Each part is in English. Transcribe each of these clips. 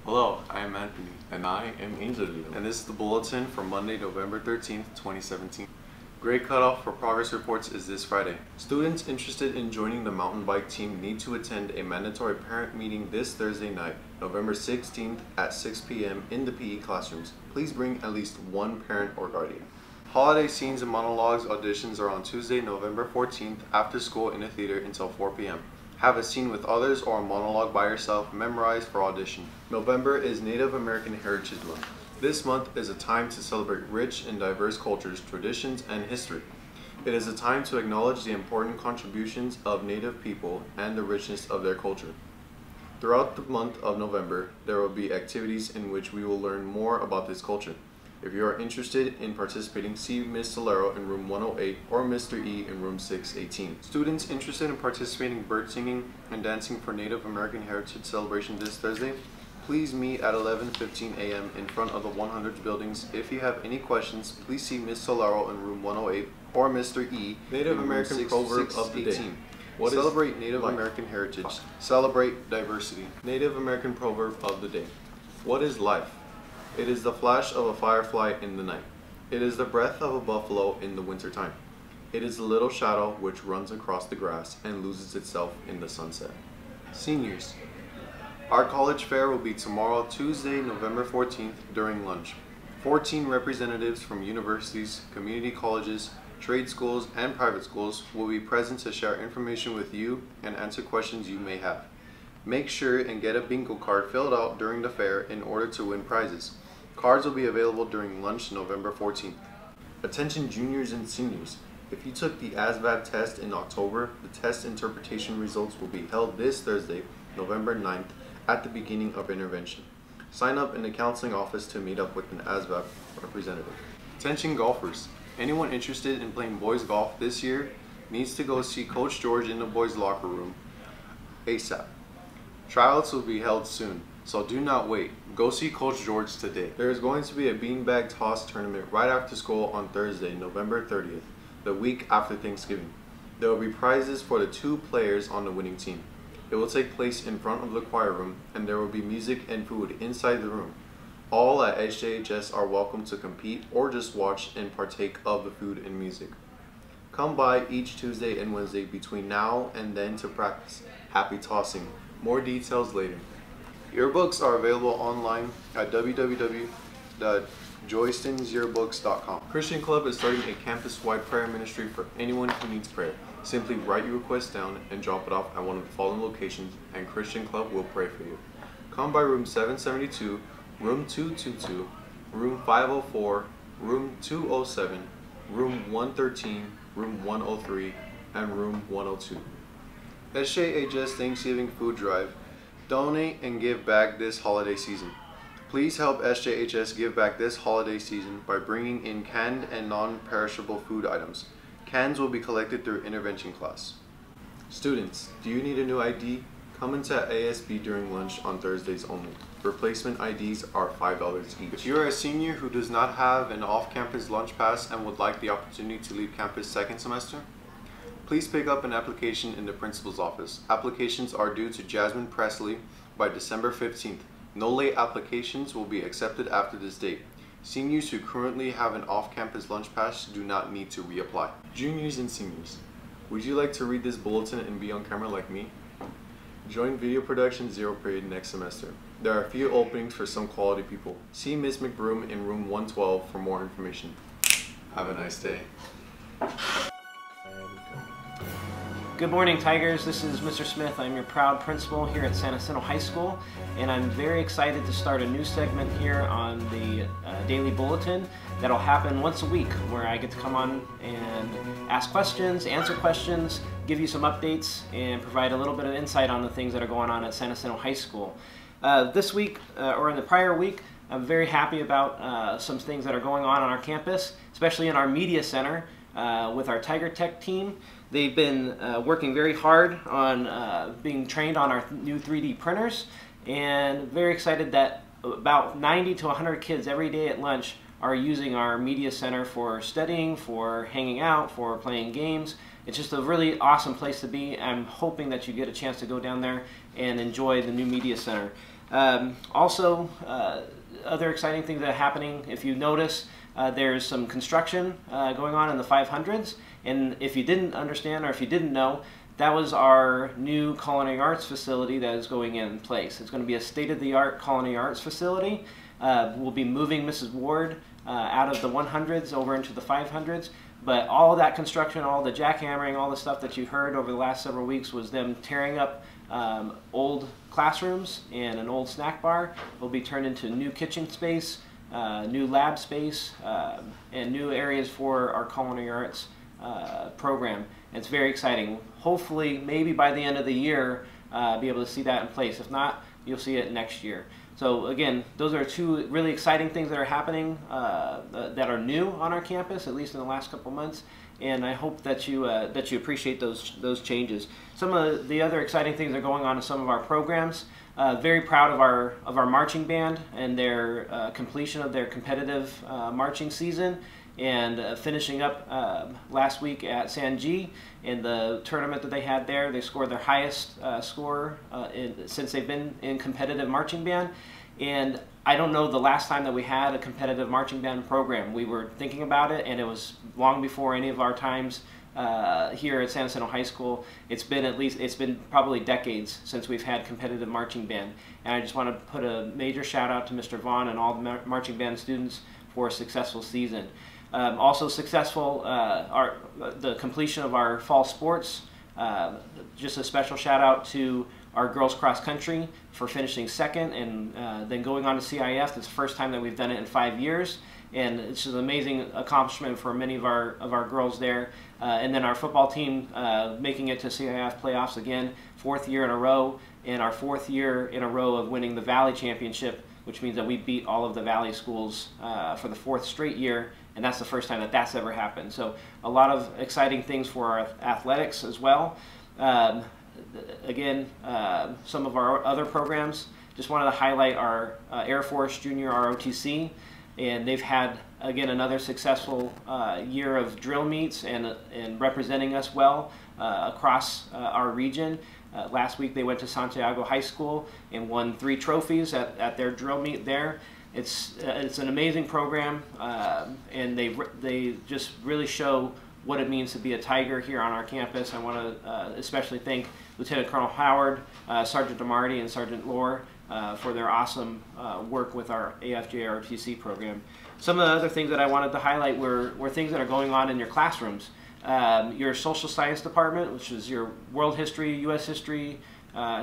Hello, I am Anthony. And I am Angelino. And this is the bulletin for Monday, November 13th, 2017. Grade cutoff for progress reports is this Friday. Students interested in joining the mountain bike team need to attend a mandatory parent meeting this Thursday night, November 16th at 6 p.m. in the PE classrooms. Please bring at least one parent or guardian. Holiday scenes and monologues auditions are on Tuesday, November 14th after school in a theater until 4 p.m. Have a scene with others or a monologue by yourself memorized for audition. November is Native American Heritage Month. This month is a time to celebrate rich and diverse cultures, traditions, and history. It is a time to acknowledge the important contributions of Native people and the richness of their culture. Throughout the month of November, there will be activities in which we will learn more about this culture. If you are interested in participating, see Ms. Solero in room 108 or Mr. E in room 618. Students interested in participating in bird singing and dancing for Native American Heritage Celebration this Thursday, please meet at 11:15 a.m. in front of the 100 buildings. If you have any questions, please see Ms. Solero in room 108 or Mr. E. Native American proverb of the day. Celebrate Native American heritage. Celebrate diversity. Native American proverb of the day. What is life? It is the flash of a firefly in the night. It is the breath of a buffalo in the wintertime. It is the little shadow which runs across the grass and loses itself in the sunset. Seniors. Our college fair will be tomorrow, Tuesday, November 14th, during lunch. 14 representatives from universities, community colleges, trade schools, and private schools will be present to share information with you and answer questions you may have. Make sure and get a bingo card filled out during the fair in order to win prizes. Cards will be available during lunch November 14th. Attention juniors and seniors. If you took the ASVAB test in October, the test interpretation results will be held this Thursday, November 9th, at the beginning of intervention. Sign up in the counseling office to meet up with an ASVAB representative. Attention golfers. Anyone interested in playing boys golf this year needs to go see Coach George in the boys locker room ASAP. Tryouts will be held soon, so do not wait. Go see Coach George today. There is going to be a beanbag toss tournament right after school on Thursday, November 30th, the week after Thanksgiving. There will be prizes for the 2 players on the winning team. It will take place in front of the choir room, and there will be music and food inside the room. All at SJHS are welcome to compete or just watch and partake of the food and music. Come by each Tuesday and Wednesday between now and then to practice. Happy tossing. More details later. Yearbooks are available online at www.joystonyearbooks.com. Christian Club is starting a campus-wide prayer ministry for anyone who needs prayer. Simply write your request down and drop it off at one of the following locations, and Christian Club will pray for you. Come by room 772, room 222, room 504, room 207, room 113, room 103, and room 102. SJHS Thanksgiving Food Drive. Donate and give back this holiday season. Please help SJHS give back this holiday season by bringing in canned and non-perishable food items. Cans will be collected through intervention class. Students, do you need a new ID? Come into ASB during lunch on Thursdays only. Replacement IDs are $5 each. If you are a senior who does not have an off-campus lunch pass and would like the opportunity to leave campus second semester, please pick up an application in the principal's office. Applications are due to Jasmine Presley by December 15th. No late applications will be accepted after this date. Seniors who currently have an off-campus lunch pass do not need to reapply. Juniors and seniors, would you like to read this bulletin and be on camera like me? Join Video Production 0 period next semester. There are a few openings for some quality people. See Ms. McBroom in room 112 for more information. Have a nice day. Good morning, Tigers. This is Mr. Smith. I'm your proud principal here at San Jacinto High School, and I'm very excited to start a new segment here on the Daily Bulletin that'll happen once a week, where I get to come on and ask questions, answer questions, give you some updates, and provide a little bit of insight on the things that are going on at San Jacinto High School. This week, or in the prior week, I'm very happy about some things that are going on our campus, especially in our media center with our Tiger Tech team. They've been working very hard on being trained on our new 3D printers, and very excited that about 90 to 100 kids every day at lunch are using our media center for studying, for hanging out, for playing games. It's just a really awesome place to be. I'm hoping that you get a chance to go down there and enjoy the new media center. Also, other exciting things that are happening, if you notice, there's some construction going on in the 500s, and if you didn't understand or if you didn't know, that was our new culinary arts facility that is going in place. It's going to be a state-of-the-art culinary arts facility. We'll be moving Mrs. Ward out of the 100s over into the 500s, but all of that construction, all the jackhammering, all the stuff that you heard over the last several weeks was them tearing up old classrooms and an old snack bar. Will be turned into new kitchen space, new lab space, and new areas for our culinary arts program. It's very exciting. Hopefully, maybe by the end of the year, be able to see that in place. If not, you'll see it next year. So again, those are two really exciting things that are happening that are new on our campus, at least in the last couple months. And I hope that you appreciate those changes. Some of the other exciting things that are going on in some of our programs. Very proud of our marching band and their completion of their competitive marching season, and finishing up last week at Sanji in the tournament that they had there. They scored their highest score since they've been in competitive marching band. And I don't know the last time that we had a competitive marching band program. We were thinking about it, and it was long before any of our times here at San Jacinto High School. It's been probably decades since we've had competitive marching band. And I just want to put a major shout out to Mr. Vaughn and all the marching band students for a successful season. Also successful, the completion of our fall sports. Just a special shout out to our girls cross country for finishing second, and then going on to CIF. It's the first time that we've done it in 5 years, and it's an amazing accomplishment for many of our girls there. And then our football team making it to CIF playoffs again, 4th year in a row, and our 4th year in a row of winning the Valley Championship, which means that we beat all of the Valley schools for the 4th straight year, and that's the first time that that's ever happened. So a lot of exciting things for our athletics as well. Again, some of our other programs, just wanted to highlight our Air Force Junior ROTC, and they've had, again, another successful year of drill meets and representing us well across our region. Last week they went to Santiago High School and won 3 trophies at their drill meet there. It's an amazing program, and they just really show what it means to be a Tiger here on our campus. I want to especially thank Lieutenant Colonel Howard, Sergeant DeMarty, and Sergeant Lohr for their awesome work with our AFJ ROTC program. Some of the other things that I wanted to highlight were things that are going on in your classrooms. Your social science department, which is your world history, U.S. history,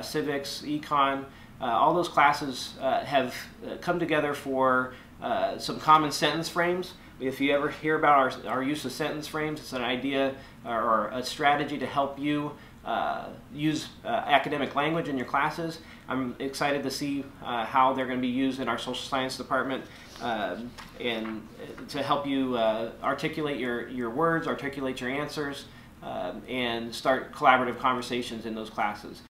civics, econ, all those classes have come together for some common sentence frames. If you ever hear about our use of sentence frames, it's an idea or a strategy to help you use academic language in your classes. I'm excited to see how they're going to be used in our social science department and to help you articulate your words, articulate your answers, and start collaborative conversations in those classes.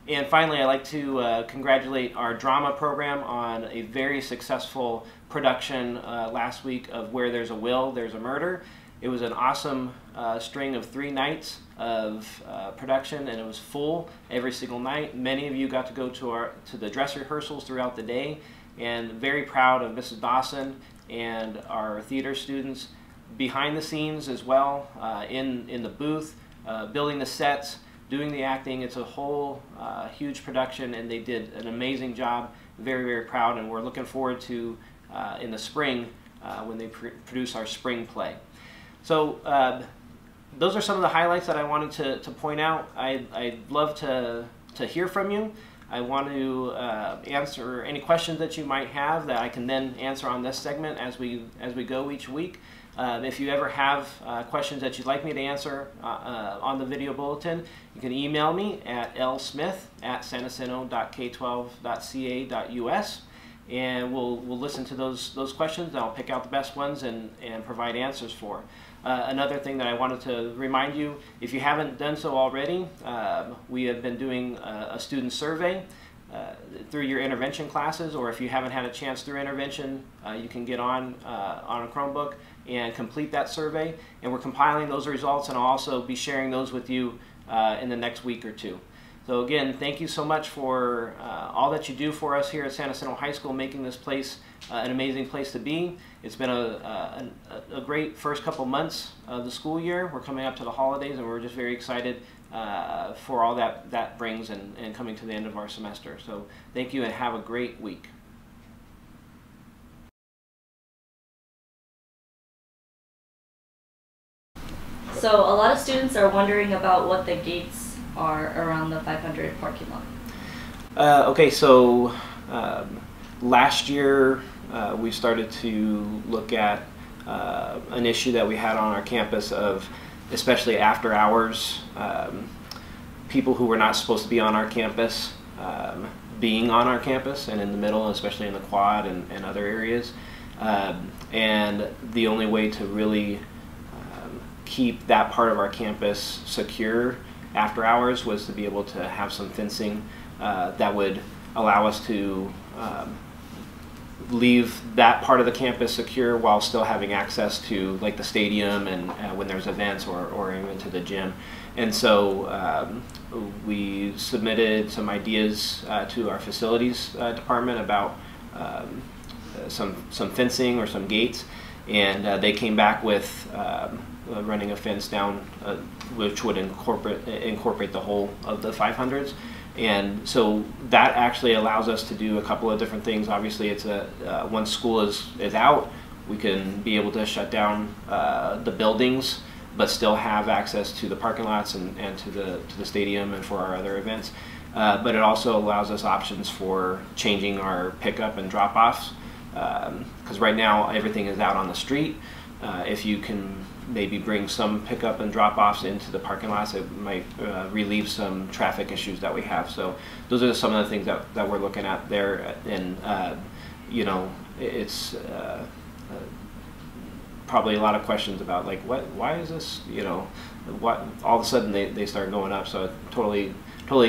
And finally, I'd like to congratulate our drama program on a very successful production last week of Where There's a Will, There's a Murder. It was an awesome string of 3 nights of production, and it was full every single night. Many of you got to go to the dress rehearsals throughout the day, and very proud of Mrs. Dawson and our theater students behind the scenes as well, in the booth, building the sets, doing the acting. It's a whole huge production, and they did an amazing job. Very, very proud, and we're looking forward to in the spring when they produce our spring play. So those are some of the highlights that I wanted to point out. I'd love to hear from you. I want to answer any questions that you might have that I can then answer on this segment as we go each week. If you ever have questions that you'd like me to answer on the video bulletin, you can email me at lsmith@sanjacinto.k12.ca.us, and we'll listen to those questions, and I'll pick out the best ones and provide answers for. Another thing that I wanted to remind you, if you haven't done so already, we have been doing a student survey through your intervention classes, or if you haven't had a chance through intervention, you can get on a Chromebook and complete that survey, and we're compiling those results, and I'll also be sharing those with you in the next week or two. So again, thank you so much for all that you do for us here at San Jacinto High School, making this place an amazing place to be. It's been a great first couple months of the school year. We're coming up to the holidays, and we're just very excited for all that brings and coming to the end of our semester. So thank you and have a great week. So a lot of students are wondering about what the gates are around the 500 parking lot. Okay, so last year we started to look at an issue that we had on our campus of, especially after hours, people who were not supposed to be on our campus being on our campus and in the middle, especially in the quad and other areas. And the only way to really keep that part of our campus secure after hours was to be able to have some fencing that would allow us to leave that part of the campus secure while still having access to like the stadium and when there's events or even to the gym. And so we submitted some ideas to our facilities department about some fencing or some gates, and they came back with running a fence down which would incorporate the whole of the 500s. And so that actually allows us to do a couple of different things. Obviously, it's once school is out, we can be able to shut down the buildings, but still have access to the parking lots and to the stadium and for our other events. But it also allows us options for changing our pickup and drop-offs, because right now everything is out on the street. If you can maybe bring some pickup and drop-offs into the parking lots, it might relieve some traffic issues that we have. So those are some of the things that we're looking at there. And you know, it's probably a lot of questions about like why is this, you know, what all of a sudden they start going up. So totally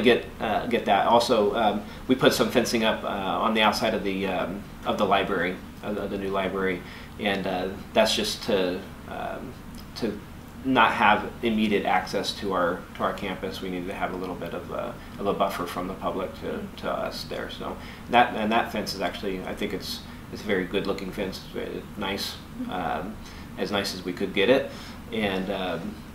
get that. Also, we put some fencing up on the outside of the library, of the new library, and that's just to not have immediate access to our campus. We need to have a little bit of a buffer from the public to us there. So that fence is actually, I think it's a very good looking fence. It's very nice, as nice as we could get it. And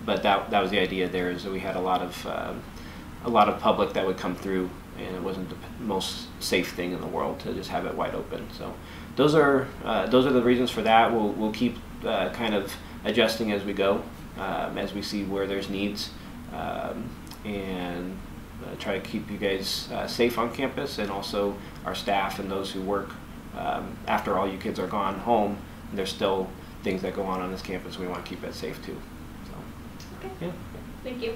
but that was the idea there, is that we had a lot of public that would come through, and it wasn't the most safe thing in the world to just have it wide open. So those are the reasons for that. We'll keep kind of adjusting as we go, as we see where there's needs, and try to keep you guys safe on campus, and also our staff and those who work after all you kids are gone home. There's still things that go on this campus. We want to keep it safe too. So, okay. yeah. Thank you.